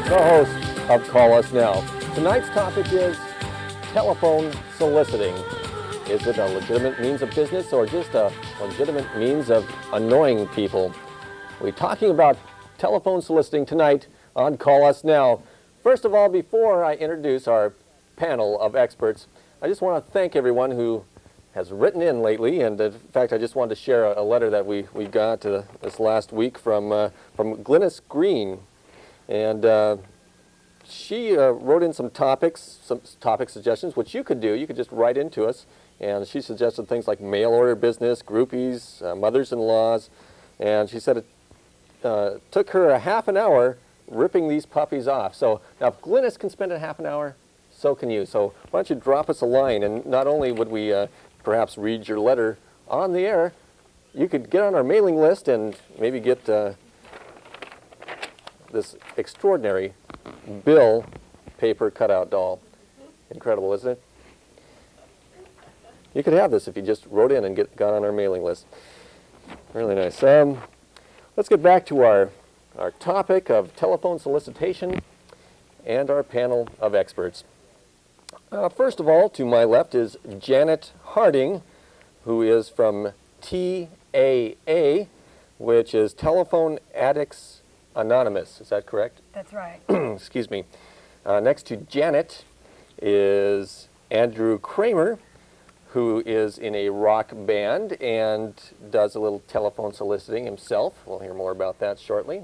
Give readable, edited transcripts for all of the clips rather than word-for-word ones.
the host of Call Us Now. Tonight's topic is telephone soliciting. Is it a legitimate means of business or just a legitimate means of annoying people? We're talking about telephone soliciting tonight on Call Us Now. First of all, before I introduce our panel of experts, I just want to thank everyone who has written in lately, and in fact I just wanted to share a letter that we got this last week from Glynis Green. And she wrote in some topic suggestions, which you could do. You could just write into us. And she suggested things like mail order business, groupies, mothers-in-laws. And she said it took her a half an hour ripping these puppies off. So now if Glynis can spend a half an hour, so can you. So why don't you drop us a line, and not only would we perhaps read your letter on the air, you could get on our mailing list and maybe get this extraordinary Bill paper cutout doll. Incredible, isn't it? You could have this if you just wrote in and got on our mailing list. Really nice. Let's get back to our topic of telephone solicitation and our panel of experts. First of all, to my left is Janet Harding, who is from TAA, which is Telephone Addicts Anonymous. Is that correct? That's right. Excuse me. Next to Janet is Andrew Kramer, who is in a rock band and does a little telephone soliciting himself. We'll hear more about that shortly.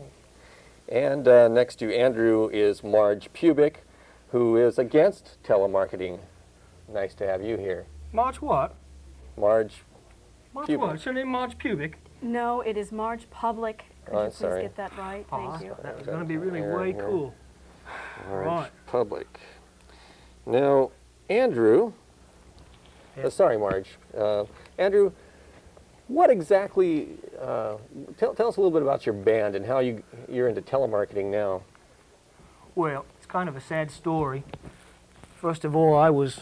And next to Andrew is Marge Pubic, who is against telemarketing. Nice to have you here. Marge what? Marge Pubic. What? Is her name Marge Pubic? No, it is Marge Public. Could you please get that right? Thank you. That was going to be really way cool. Marge Right. Public. Now, Andrew, sorry, Marge. Andrew, what exactly, tell us a little bit about your band and how you're into telemarketing now. Well, it's kind of a sad story. First of all, I was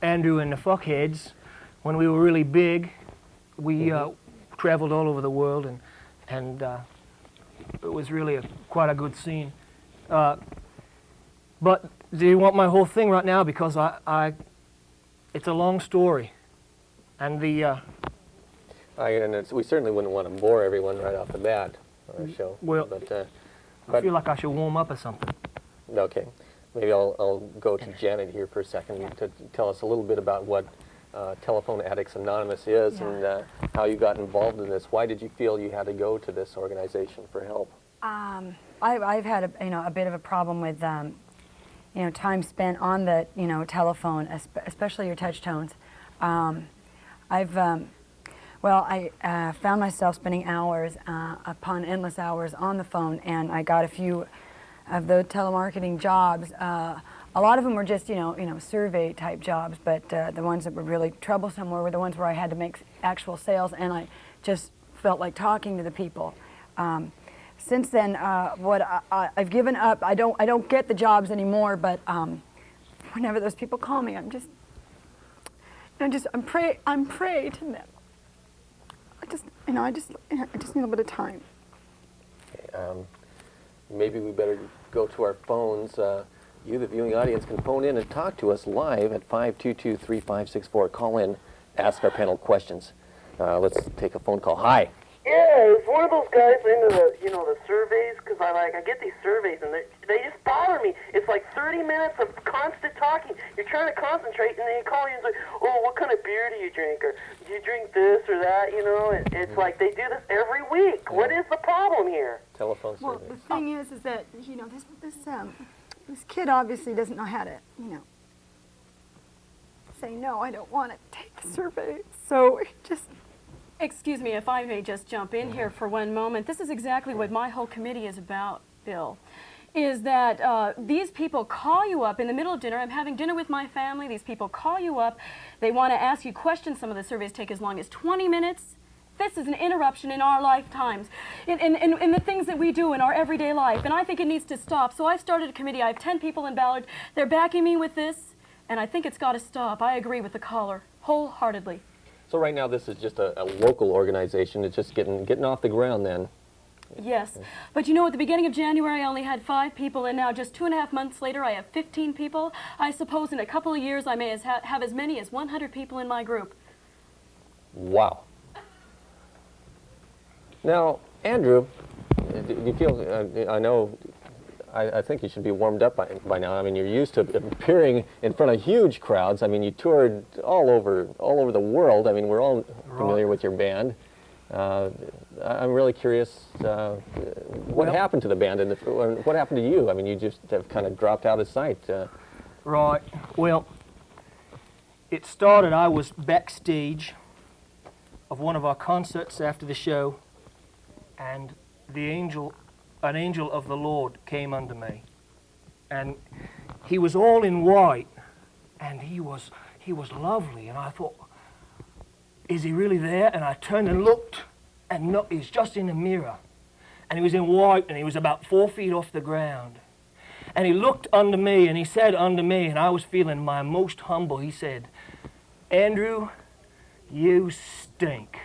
Andrew and the Fuckheads. When we were really big, we traveled all over the world, and it was really quite a good scene. But do you want my whole thing right now? Because it's a long story, and we certainly wouldn't want to bore everyone right off the bat on our show. Well, I feel like I should warm up or something. Okay, maybe I'll go to Janet here for a second to tell us a little bit about what Telephone Addicts Anonymous is and how you got involved in this. Why did you feel you had to go to this organization for help? I've had a bit of a problem with time spent on the telephone, especially your touch tones. I found myself spending hours upon endless hours on the phone, and I got a few of the telemarketing jobs. A lot of them were just survey type jobs, but the ones that were really troublesome were the ones where I had to make actual sales, and I just felt like talking to the people. Since then, I've given up. I don't get the jobs anymore, but whenever those people call me, I'm prey to them. I just need a little bit of time. Okay, maybe we better go to our phones. You, the viewing audience, can phone in and talk to us live at 522-3564. Call in, ask our panel questions. Let's take a phone call. Hi. Yeah, it's one of those guys into the surveys, because I get these surveys and they just bother me. It's like 30 minutes of constant talking. You're trying to concentrate, and then you call you and say, "Oh, what kind of beer do you drink?" Or "Do you drink this or that?" It's like they do this every week. Yeah. What is the problem here? Telephone surveys. Well, the thing is that this kid obviously doesn't know how to say no. I don't want to take the survey, so just. Excuse me, if I may just jump in here for one moment. This is exactly what my whole committee is about, Bill, is that these people call you up in the middle of dinner. I'm having dinner with my family. These people call you up. They want to ask you questions. Some of the surveys take as long as 20 minutes. This is an interruption in our lifetimes, in the things that we do in our everyday life, and I think it needs to stop. So I've started a committee. I have 10 people in Ballard. They're backing me with this, and I think it's got to stop. I agree with the caller wholeheartedly. So right now this is just a local organization. It's just getting off the ground then. Yes, but you know, at the beginning of January, I only had 5 people, and now just 2.5 months later, I have 15 people. I suppose in a couple of years, I may have as many as 100 people in my group. Wow. Now, Andrew, do you feel, I know, I think you should be warmed up by now. I mean, you're used to appearing in front of huge crowds. I mean, you toured all over the world. I mean, we're all familiar with your band. I'm really curious, what happened to the band and what happened to you? I mean, you just have kind of dropped out of sight. Right. Well, it started, I was backstage of one of our concerts after the show, and an angel of the Lord came unto me. And he was all in white, and he was lovely, and I thought, is he really there? And I turned and looked, and no, he's just in the mirror. And he was in white, and he was about 4 feet off the ground. And he looked unto me, and he said unto me, and I was feeling my most humble, he said, Andrew, you stink.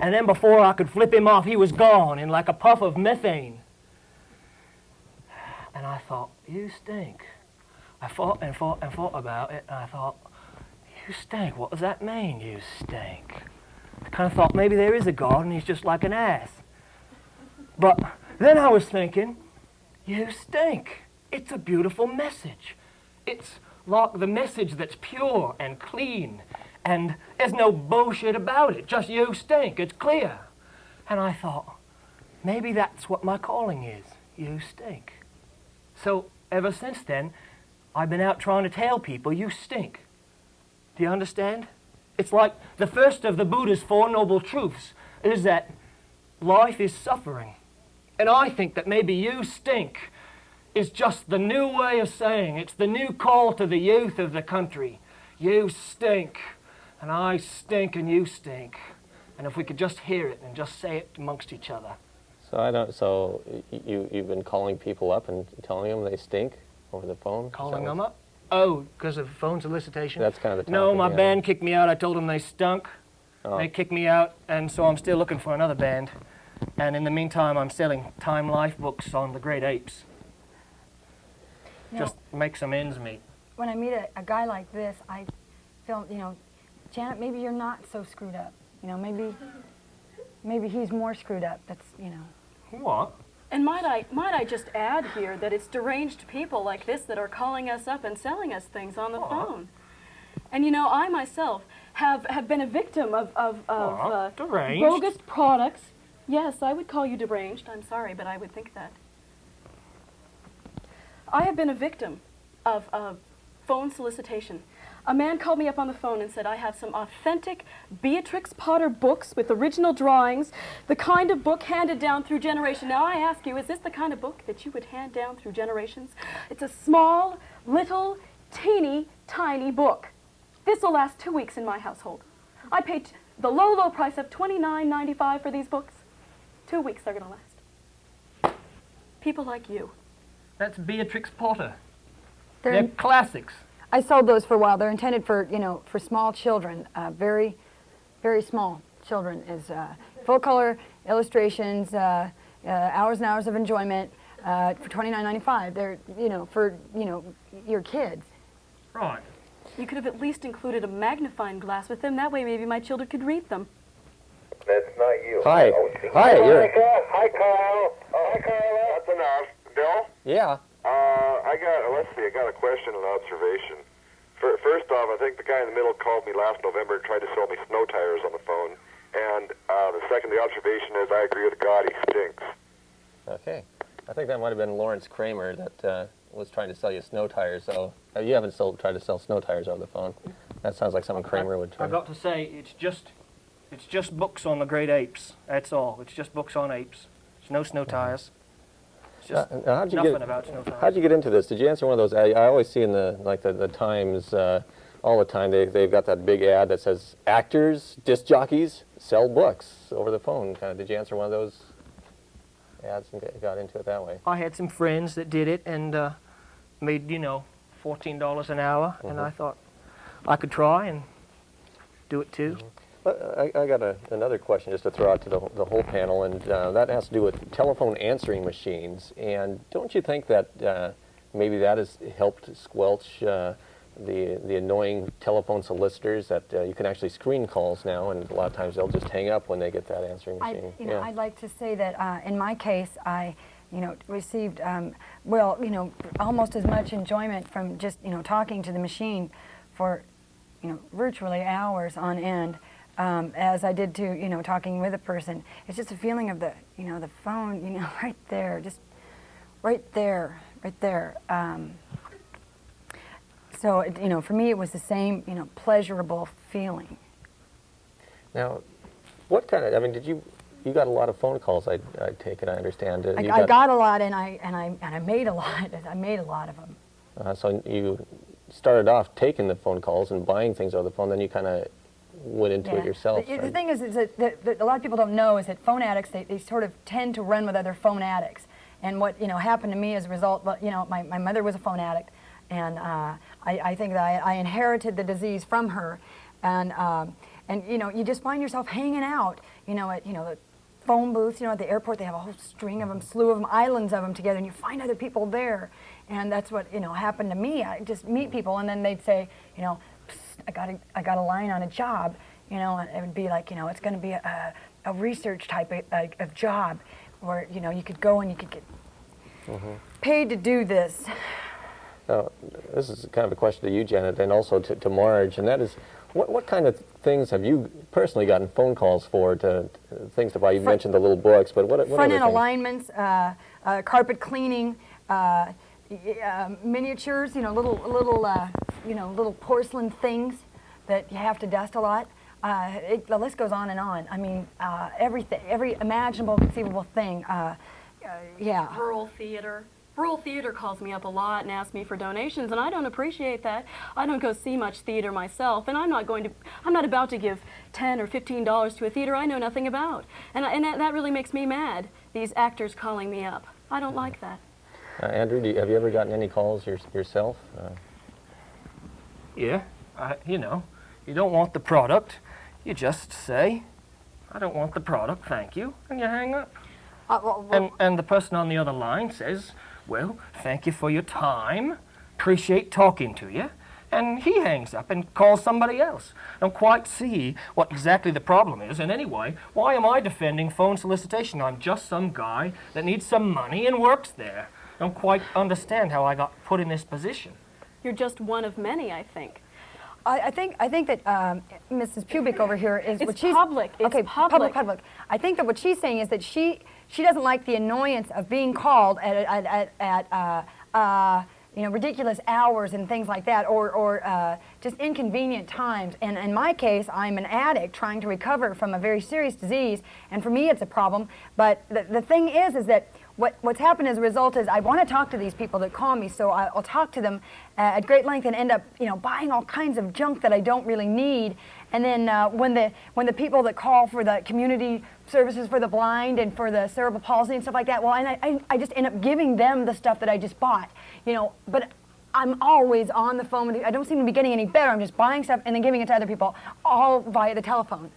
And then before I could flip him off, he was gone in like a puff of methane. And I thought, you stink. I thought and thought and thought about it, and I thought, you stink, what does that mean, you stink? I kind of thought maybe there is a God and he's just like an ass. But then I was thinking, you stink. It's a beautiful message. It's like the message that's pure and clean, and there's no bullshit about it, just you stink, it's clear. And I thought, maybe that's what my calling is, you stink. So ever since then, I've been out trying to tell people, you stink. Do you understand? It's like the first of the Buddha's 4 Noble Truths is that life is suffering. And I think that maybe you stink is just the new way of saying, it's the new call to the youth of the country. You stink, and I stink, and you stink. And if we could just hear it and just say it amongst each other. So you've been calling people up and telling them they stink over the phone? Calling them up? Oh, because of phone solicitation? That's kind of the topic. No, my band kicked me out. I told them they stunk. Oh. They kicked me out, and so I'm still looking for another band. And in the meantime, I'm selling Time Life books on the great apes. Just make some ends meet. When I meet a guy like this, I feel, Janet, maybe you're not so screwed up. Maybe he's more screwed up. That's, What? And might I just add here that it's deranged people like this that are calling us up and selling us things on the phone. And I myself have been a victim of bogus products. Yes, I would call you deranged. I'm sorry, but I would think that. I have been a victim of phone solicitation. A man called me up on the phone and said, I have some authentic Beatrix Potter books with original drawings, the kind of book handed down through generations. Now I ask you, is this the kind of book that you would hand down through generations? It's a small, little, teeny, tiny book. This will last 2 weeks in my household. I paid the low, low price of $29.95 for these books. 2 weeks they're going to last. People like you. That's Beatrix Potter. They're classics. I sold those for a while. They're intended for, for small children, very, very small children. Is full color illustrations, hours and hours of enjoyment for $29.95. They're, for, your kids. Right. You could have at least included a magnifying glass with them. That way maybe my children could read them. That's not you. Hi. Hi. Hi, Kyle. Hi, Kyle. That's enough. Bill? Yeah. I got a question and observation. First off, I think the guy in the middle called me last November and tried to sell me snow tires on the phone. And the observation is I agree with God, he stinks. Okay. I think that might have been Lawrence Kramer that was trying to sell you snow tires. So you haven't tried to sell snow tires over the phone. That sounds like something Kramer would try. I've got to say, it's just books on the great apes. That's all. It's just books on apes. There's no snow tires. Just nothing about snow tires. How'd you get into this? Did you answer one of those? I always see in the Times all the time. They've got that big ad that says actors, disc jockeys sell books over the phone. Did you answer one of those ads and got into it that way? I had some friends that did it and made $14 an hour, and I thought I could try and do it too. I got another question just to throw out to the whole panel, and that has to do with telephone answering machines. And don't you think that maybe that has helped squelch the annoying telephone solicitors, that you can actually screen calls now, and a lot of times they'll just hang up when they get that answering machine? I'd like to say that in my case, I received, well, almost as much enjoyment from just, talking to the machine for, virtually hours on end as I did to, talking with a person. It's just a feeling of the, the phone, right there, just right there. So, for me it was the same, pleasurable feeling. Now, what kind of, I mean, you got a lot of phone calls, I take it, I understand. I got a lot, and I made a lot. I made a lot of them. So you started off taking the phone calls and buying things over the phone, then you kind of went into it yourself. The thing is that a lot of people don't know is that phone addicts, they sort of tend to run with other phone addicts. And what happened to me as a result, my mother was a phone addict, and I think that I inherited the disease from her, and you just find yourself hanging out, at the phone booths, at the airport. They have a whole string of them, slew of them, islands of them together, and you find other people there, and that's what happened to me. I just meet people, and then they'd say, Psst, I got a line on a job, and it would be like, it's going to be a research type of job, where you could go and you could get paid to do this. Now, this is kind of a question to you, Janet, and also to Marge, and that is, what kind of things have you personally gotten phone calls for, to things to buy? You mentioned the little books, but what front other end alignments, carpet cleaning, miniatures, little porcelain things that you have to dust a lot. The list goes on and on. I mean, everything, every imaginable, conceivable thing. Yeah. Rural theater. Rural theater calls me up a lot and asks me for donations, and I don't appreciate that. I don't go see much theater myself, and I'm not about to give $10 or $15 to a theater I know nothing about. And that really makes me mad, these actors calling me up. I don't like that. Andrew, have you ever gotten any calls yourself? Yeah, you don't want the product. You just say, I don't want the product, thank you, and you hang up. And the person on the other line says, well, thank you for your time, appreciate talking to you, and he hangs up and calls somebody else. Don't quite see what exactly the problem is, and anyway, why am I defending phone solicitation? I'm just some guy that needs some money and works there. Don't quite understand how I got put in this position. You're just one of many, I think. I think that Mrs. Pubic over here is what she's public. It's okay. Public. I think that what she's saying is that she doesn't like the annoyance of being called at ridiculous hours and things like that, or just inconvenient times. And in my case, I'm an addict trying to recover from a very serious disease, and for me, it's a problem. But the thing is that what's happened as a result is I want to talk to these people that call me, so I'll talk to them at great length and end up, buying all kinds of junk that I don't really need. And then when the people that call for the community services for the blind and for the cerebral palsy and stuff like that, well, and I just end up giving them the stuff that I just bought, But I'm always on the phone with you. I don't seem to be getting any better. I'm just buying stuff and then giving it to other people, all via the telephone.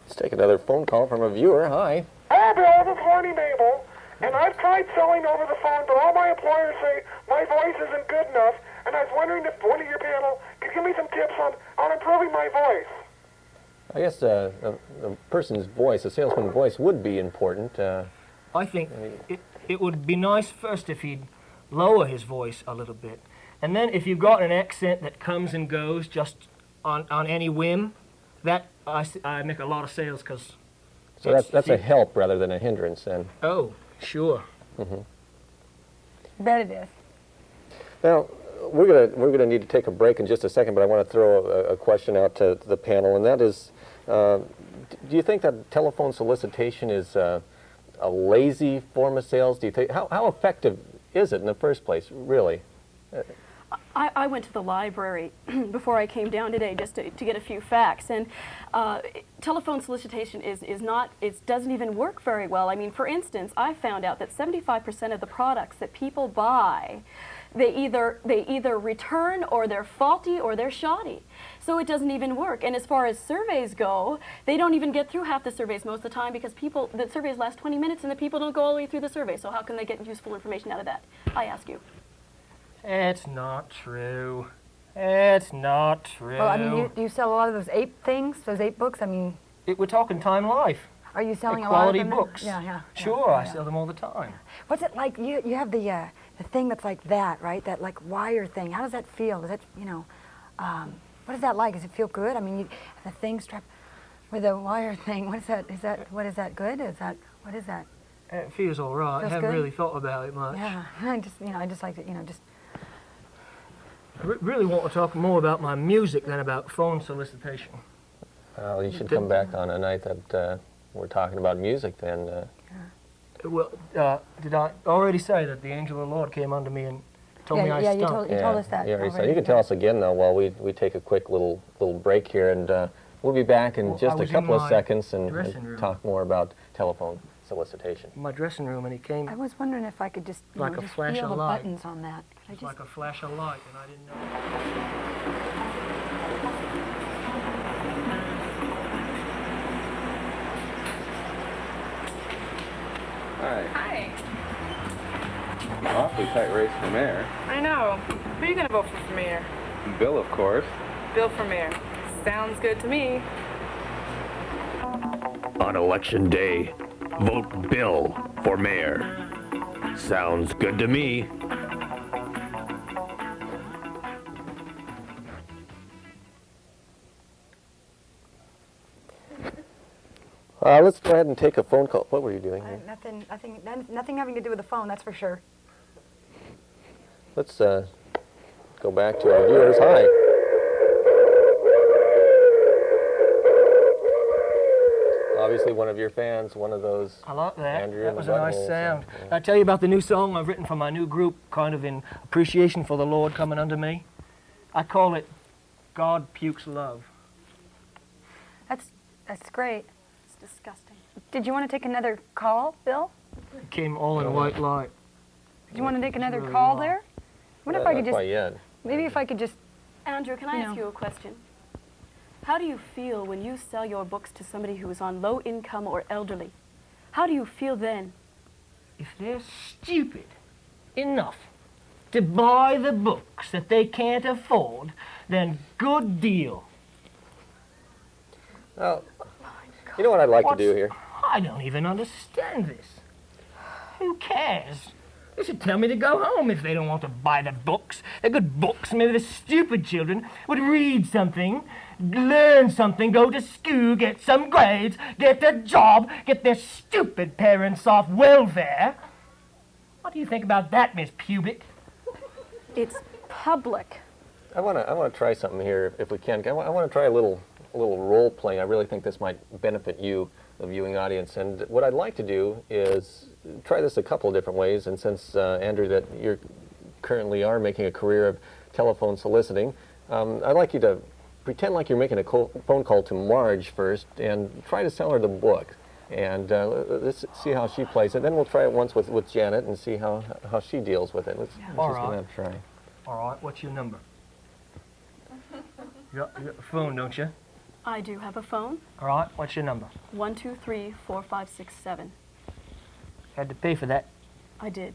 Let's take another phone call from a viewer. Hi. Hi, Bill. This is Horny Mabel. And I've tried selling over the phone, but all my employers say my voice isn't good enough, and I was wondering if one of your panel could give me some tips on improving my voice. I guess a person's voice, a salesman's voice, would be important. I think it would be nice first if he'd lower his voice a little bit. And then if you've got an accent that comes and goes just on any whim, that I make a lot of sales because... So that's a help rather than a hindrance then. Oh, sure. Bet it is. Now, we're gonna need to take a break in just a second, but I want to throw a question out to the panel, and that is, do you think that telephone solicitation is a lazy form of sales? Do you think how effective is it in the first place, really? I went to the library before I came down today just to get a few facts, and telephone solicitation it doesn't even work very well. I mean, for instance, I found out that 75% of the products that people buy they either return, or they're faulty, or they're shoddy. So it doesn't even work. And as far as surveys go, they don't even get through half the surveys most of the time, because the surveys last 20 minutes and the people don't go all the way through the survey. So how can they get useful information out of that? I ask you. It's not true. It's not true. Well, I mean, you sell a lot of those ape things, those ape books. I mean, We're talking Time Life. are you selling a lot of Quality them? books. Yeah. Sure, I sell them all the time. What's it like? You have the thing that's like that, right? That like wire thing. How does that feel? Is that, what is that like? Does it feel good? I mean, the thing strapped with the wire thing. What is that? What is that good? What is that? It feels all right. Feels I haven't good? really thought about it much. Yeah, I just like to, just. I really want to talk more about my music than about phone solicitation. Well, you should come back on a night that we're talking about music then. Well, did I already say that the angel of the Lord came unto me and told me I yeah, stunk? you told us that. Yeah, you already. can tell us again though while we take a quick little break here, and we'll be back in Well, just I a was in couple of my seconds and dressing room. talk more about telephone solicitation. In my dressing room, and he came I was wondering if I could just, Like a just flash feel of the light. buttons on that. Could I just, like a flash of light, and I didn't know. Hi. Awfully tight race for mayor. I know. Who are you going to vote for mayor? Bill, of course. Bill for mayor. Sounds good to me. On election day, vote Bill for mayor. Sounds good to me. Let's go ahead and take a phone call. What were you doing here? nothing having to do with the phone, that's for sure. Let's go back to our viewers. Hi. Obviously one of your fans, one of those. I like that. Andrew That and the was a nice Buttholes, sound. yeah. I tell you about the new song I've written for my new group, kind of in appreciation for the Lord coming unto me. I call it God Pukes Love. That's great. It's disgusting. Did you want to take another call, Bill? It came all in white light. Did you want to take another really call wrong. there? What if I could Not just, quite yet. maybe if I could just, Andrew, can I You ask know. you a question? How do you feel when you sell your books to somebody who is on low income or elderly? How do you feel then? If they're stupid enough to buy the books that they can't afford, then good deal. Well, you know what I'd like to What's- do here? I don't even understand this. Who cares? They should tell me to go home if they don't want to buy the books. They're good books. Maybe the stupid children would read something, learn something, go to school, get some grades, get a job, get their stupid parents off welfare. What do you think about that, Miss Pubic? It's public. I want to try something here if we can. I want to try a little role playing. I really think this might benefit you, the viewing audience. And what I'd like to do is try this a couple of different ways. And since Andrew, that you currently are making a career of telephone soliciting, I'd like you to pretend like you're making a phone call to Marge first and try to sell her the book. And let's see how she plays it. Then we'll try it once with Janet and see how she deals with it. Let's just All give right. that a try. All right, what's your number? You got a phone, don't you? I do have a phone. All right, what's your number? 123-4567. Had to pay for that. I did.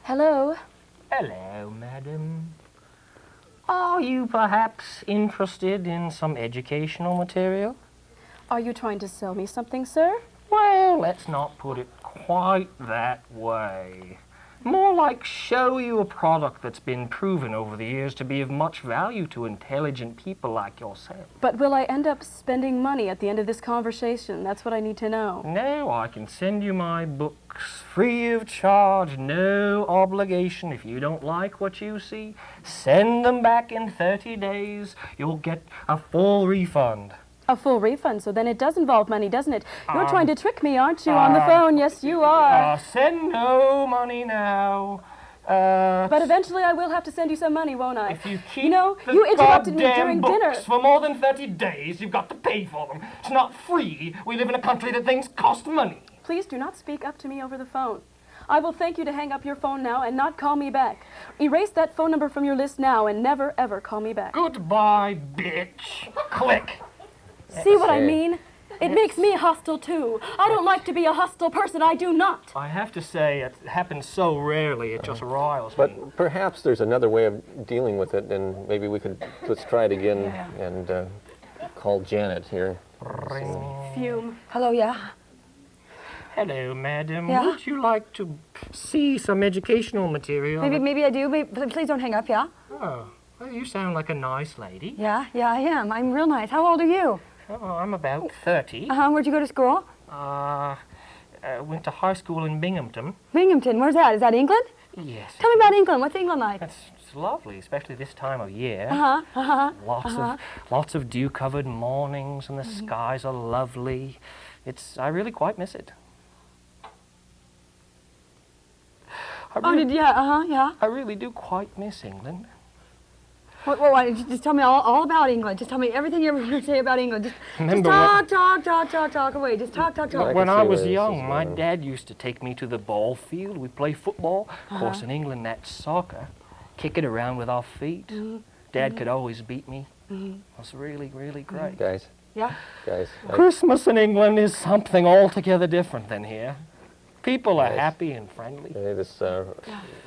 Hello. Hello, madam. Are you perhaps interested in some educational material? Are you trying to sell me something, sir? Well, let's not put it quite that way. More like show you a product that's been proven over the years to be of much value to intelligent people like yourself. But will I end up spending money at the end of this conversation? That's what I need to know. No, I can send you my books free of charge, no obligation. If you don't like what you see, send them back in 30 days. You'll get a full refund. A full refund, so then it does involve money, doesn't it? You're trying to trick me, aren't you, on the phone? Yes, you are. Send no money now. But eventually I will have to send you some money, won't I? If you keep You know, the you interrupted me goddamn during books dinner. for more than 30 days, you've got to pay for them. It's not free. We live in a country that things cost money. Please do not speak up to me over the phone. I will thank you to hang up your phone now and not call me back. Erase that phone number from your list now and never, ever call me back. Goodbye, bitch. Click. See what I Okay. mean? It makes me hostile, too. I don't like to be a hostile person. I do not. I have to say, it happens so rarely, it just riles me. But perhaps there's another way of dealing with it, and maybe let's try it again and call Janet here. Fume. Hello, yeah? Hello, madam. Yeah? Would you like to see some educational material? Maybe I do. Please don't hang up, yeah? Oh, well, you sound like a nice lady. Yeah, I am. I'm real nice. How old are you? Oh, I'm about 30. Where'd you go to school? Went to high school in Binghamton. Binghamton. Where's that? Is that England? Yes. Tell me about England. What's England like? It's lovely, especially this time of year. Uh-huh. Lots of dew-covered mornings, and the Mm-hmm. skies are lovely. I really quite miss it. Yeah. I really do quite miss England. Why, just tell me all about England. Just tell me everything you ever want to say about England. Just Remember talk away. Just talk. I When can I see was where this young, is my going. dad used to take me to the ball field. We'd play football. Of course, in England, that's soccer. Kick it around with our feet. Dad could always beat me. It was really, really great. Guys, Yeah. Christmas in England is something altogether different than here. People are Yes. happy and friendly. This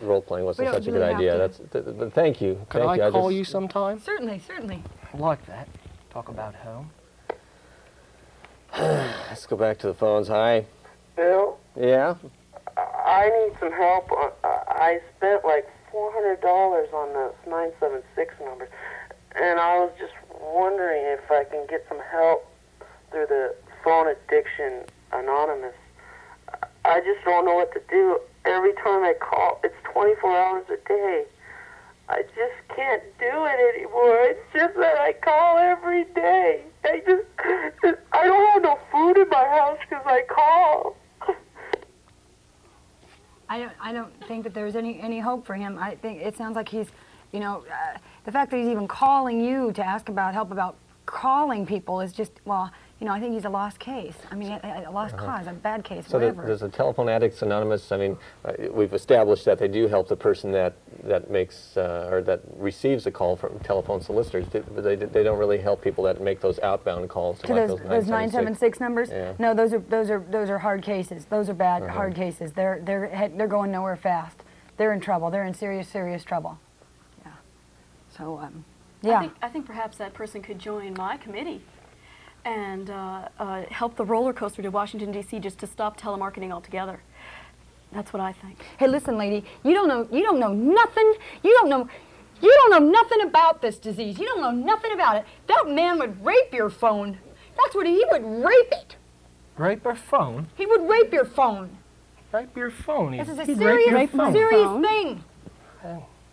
role-playing wasn't We don't such a really good have idea. to. But thank you. Could Thank I you. call just- you sometime? Certainly. I like that. Talk about home. Let's go back to the phones. Hi. Bill, Yeah? I need some help. I spent like $400 on the 976 number, and I was just wondering if I can get some help through the Phone Addiction Anonymous. I just don't know what to do. Every time I call, it's 24 hours a day. I just can't do it anymore. It's just that I call every day. I don't have no food in my house because I call. I don't think that there's any hope for him. I think it sounds like he's, the fact that he's even calling you to ask about help about calling people is just, well, I think he's a lost case. I mean, a lost cause, a bad case, So whatever. there's a Telephone Addicts Anonymous. I mean, we've established that they do help the person that makes or that receives a call from telephone solicitors. But they don't really help people that make those outbound calls to like those 976 numbers? Yeah. No, those are hard cases. Those are bad hard cases. They're going nowhere fast. They're in trouble. They're in serious trouble. Yeah. So yeah. I think perhaps that person could join my committee and help the roller coaster to Washington, D.C. just to stop telemarketing altogether. That's what I think. Hey, listen, lady. You don't know nothing. You don't know nothing about this disease. You don't know nothing about it. That man would rape your phone. That's what he would rape it. Rape her phone? He would rape your phone. Rape your phone? This is a He'd serious rape your phone. thing.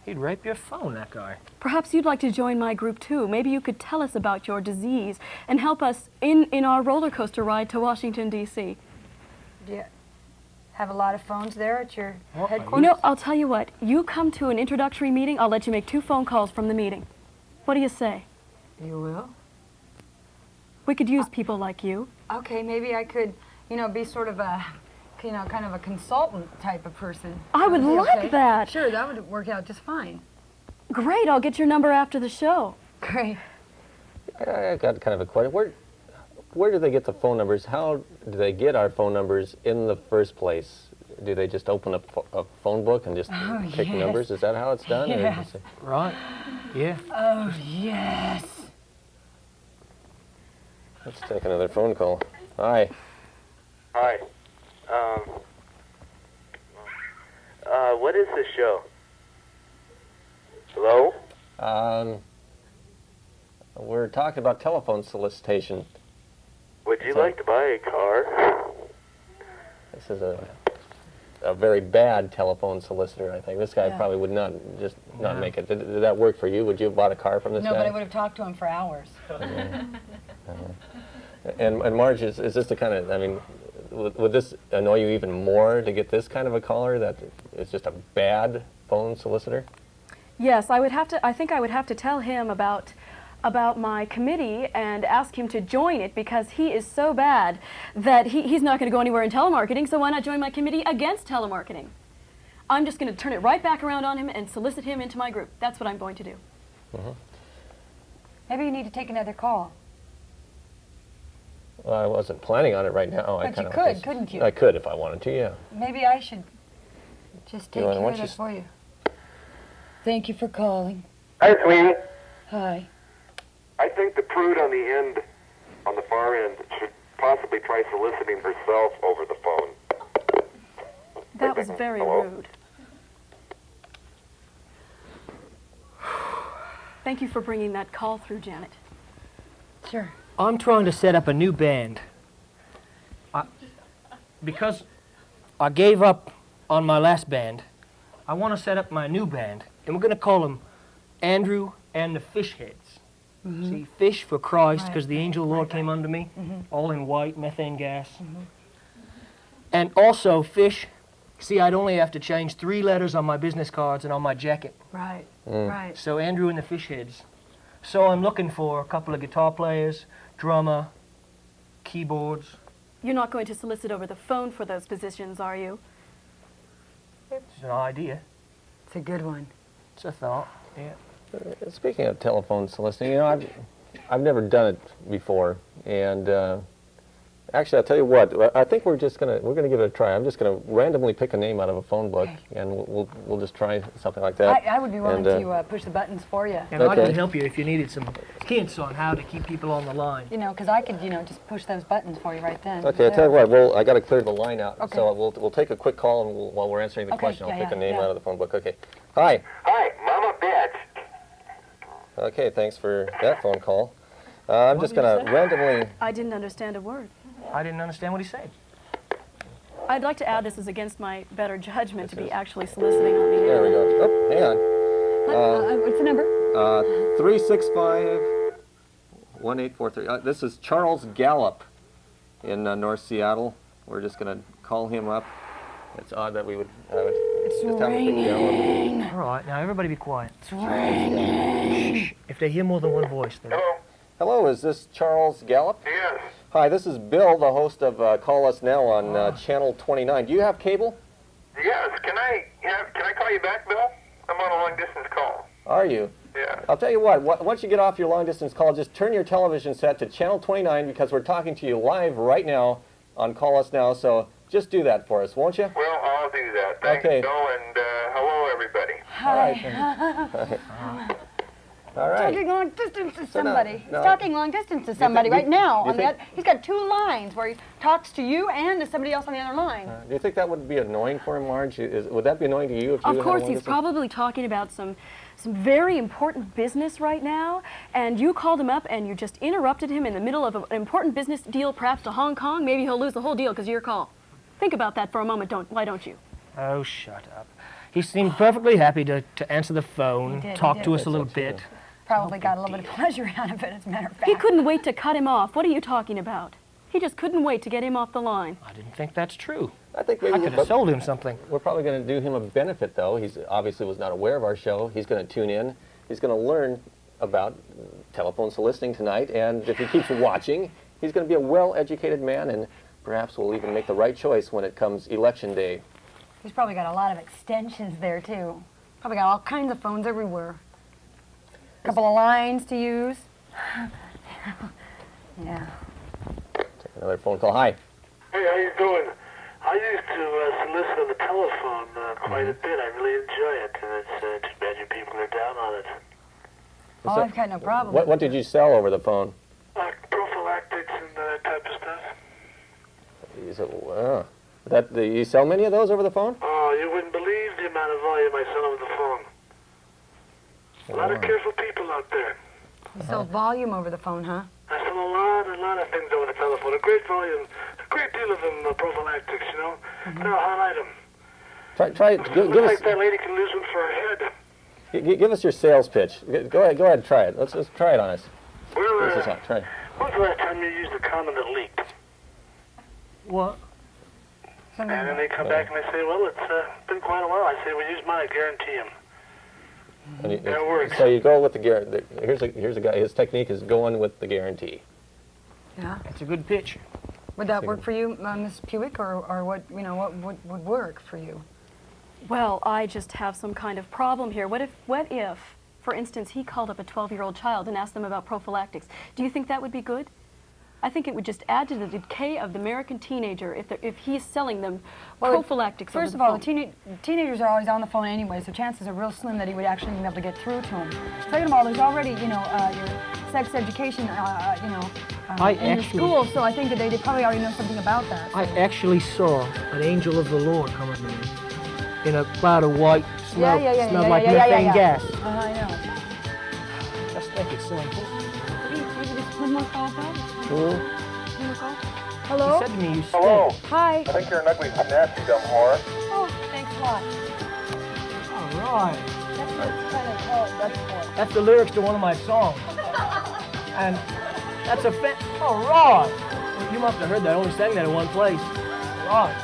He'd rape your phone, that guy. Perhaps you'd like to join my group too. Maybe you could tell us about your disease and help us in our roller coaster ride to Washington, D.C. Do you have a lot of phones there at your Well, headquarters? I'll tell you what. You come to an introductory meeting, I'll let you make 2 phone calls from the meeting. What do you say? You will? We could use people like you. Okay, maybe I could, be sort of a, kind of a consultant type of person. I would Would be like okay? that. Sure, that would work out just fine. Great, I'll get your number after the show. Great. I got kind of a question. Where do they get the phone numbers? How do they get our phone numbers in the first place? Do they just open a phone book and just pick yes. numbers? Is that how it's done? or Yes. is it- Right. Yeah. Oh, yes. Let's take another phone call. Hi. Hi. What is this show? Hello? We're talking about telephone solicitation. Would you Sorry. like to buy a car? This is a very bad telephone solicitor, I think. This guy Yeah. probably would not make it. Did that work for you? Would you have bought a car from this No, guy? but I would have talked to him for hours. And Marge, is this the kind of, I mean, would this annoy you even more to get this kind of a caller that is just a bad phone solicitor? Yes, I think I would have to tell him about about my committee and ask him to join it because he is so bad that he's not going to go anywhere in telemarketing, so why not join my committee against telemarketing? I'm just going to turn it right back around on him and solicit him into my group. That's what I'm going to do. Maybe you need to take another call. Well, I wasn't planning on it right now. But you could, couldn't you? I could if I wanted to, yeah. Maybe I should just take You care wanna- of that for you. Thank you for calling. Hi, sweetie. Hi. I think the prude on the end, on the far end, should possibly try soliciting herself over the phone. That was very Hello? rude. Thank you for bringing that call through, Janet. Sure. I'm trying to set up a new band. Because I gave up on my last band, I want to set up my new band, and we're going to call them Andrew and the Fish Heads. See, fish for Christ, because the angel Lord came unto me, all in white, methane gas. And also fish. See, I'd only have to change 3 letters on my business cards and on my jacket. Right, right. So Andrew and the Fish Heads. So I'm looking for a couple of guitar players, drummer, keyboards. You're not going to solicit over the phone for those positions, are you? It's an idea. It's a good one. It's a thought. Yeah. Speaking of telephone soliciting, you know, I've never done it before, and actually, I'll tell you what. I think we're gonna give it a try. I'm just gonna randomly pick a name out of a phone book, and we'll just try something like that. I would be willing And, to push the buttons for you. And I Okay. can help you if you needed some hints on how to keep people on the line. You know, because I could, just push those buttons for you right then. Okay, I'll tell you what. Well, I got to clear the line out, Okay. so we'll take a quick call, and while we're answering the Okay, question, I'll yeah, pick a yeah, name yeah. out of the phone book. Okay. Hi. Hi, Mama Bitch. Okay, thanks for that phone call. I'm just gonna randomly. I didn't understand a word. I didn't understand what he said. I'd like to add this is against my better judgment to be actually soliciting on the air. There we go. Oh, hang on. What's the number? 365-1843. This is Charles Gallup in North Seattle. We're just going to call him up. It's odd that we would It's just have him pick Gallup. All right, now everybody be quiet. It's ringing. Shh. If they hear more than one voice, then. Hello? Hello, is this Charles Gallup? Yes. Hi, this is Bill, the host of Call Us Now on Channel 29. Do you have cable? Yes. Can I call you back, Bill? I'm on a long distance call. Are you? Yeah. I'll tell you what, once you get off your long distance call, just turn your television set to Channel 29 because we're talking to you live right now on Call Us Now, so just do that for us, won't you? Well, I'll do that. Thanks, Okay. Bill, and hello, everybody. All right. Talking long distance to no, somebody. He's no. talking long distance to somebody right now. you On the think- he's got 2 lines where he talks to you and to somebody else on the other line. Do you think that would be annoying for him, Marge? Would that be annoying to you if you Of had course, one he's this- probably talking about some very important business right now, and you called him up and you just interrupted him in the middle of an important business deal, perhaps to Hong Kong. Maybe he'll lose the whole deal because of your call. Think about that for a moment. Why don't you? Oh, shut up. He seemed perfectly happy to answer the phone, He did, talk he to did. us a little bit. Probably got a little bit of pleasure out of it, as a matter of fact. He couldn't wait to cut him off. What are you talking about? He just couldn't wait to get him off the line. I didn't think that's true. I think maybe I could have sold him something. we're probably going to do him a benefit, though. He's obviously was not aware of our show. He's going to tune in. He's going to learn about telephone soliciting tonight, and if he keeps watching, he's going to be a well-educated man, and perhaps will even make the right choice when it comes election day. He's probably got a lot of extensions there, too. Probably got all kinds of phones everywhere. A couple of lines to use. Yeah. Take another phone call. Hi. Hey, how you doing? I used to solicit on the telephone quite a bit. I really enjoy it, and it's too bad you people are down on it. Oh, I've got no problem. What did you sell over the phone? Prophylactics and that type of stuff. You said, you sell many of those over the phone? Oh, you wouldn't believe the amount of volume I sell over the phone. A lot of careful people out there. You sell volume over the phone, huh? I sell a lot of things over the telephone. A great volume, a great deal of them prophylactics, you know. They're a hot item. Try it. Give Looks us. like that lady can lose one for her head. Give us your sales pitch. Go ahead and try it. Let's try it on us. Well, This is hot. Try it. when's the last time you used a condom that leaked? What? And then they come back and they say, well, it's been quite a while. I say, well, use mine, I guarantee him. And That works. So you go with the guarantee. Here's a guy. His technique is going with the guarantee. Yeah. It's a good pitch. Would that work for you, Ms. Pewick, or what? You know, what would work for you? Well, I just have some kind of problem here. What if, for instance, he called up a 12-year-old child and asked them about prophylactics? Do you think that would be good? I think it would just add to the decay of the American teenager if he's selling them prophylactics. First of all, the teenagers are always on the phone anyway, so chances are real slim that he would actually be able to get through to them. Second of all, there's already, you know, your sex education, you know, in your school, so I think that they probably already know something about that. So. I actually saw an angel of the Lord coming to me in a cloud of white, smelled like methane gas. I know. Just think it's so important. One more call, Phil? Hmm? One more call? Hello? He said to me, you stink. Hello. Hi. I think you're an ugly snatch, you dumb whore. Oh, thanks a lot. All right. That's kind of, that's for. That's the lyrics to one of my songs. And that's a fit. All right. Well, you must have heard that. I only sang that in one place. All right.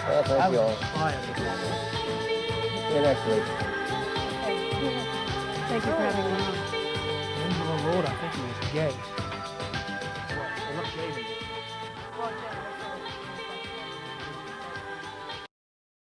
Well, thank you all. Inspired. See you next week. Thank you for having me on. Angel of the Lord, I think he was gay.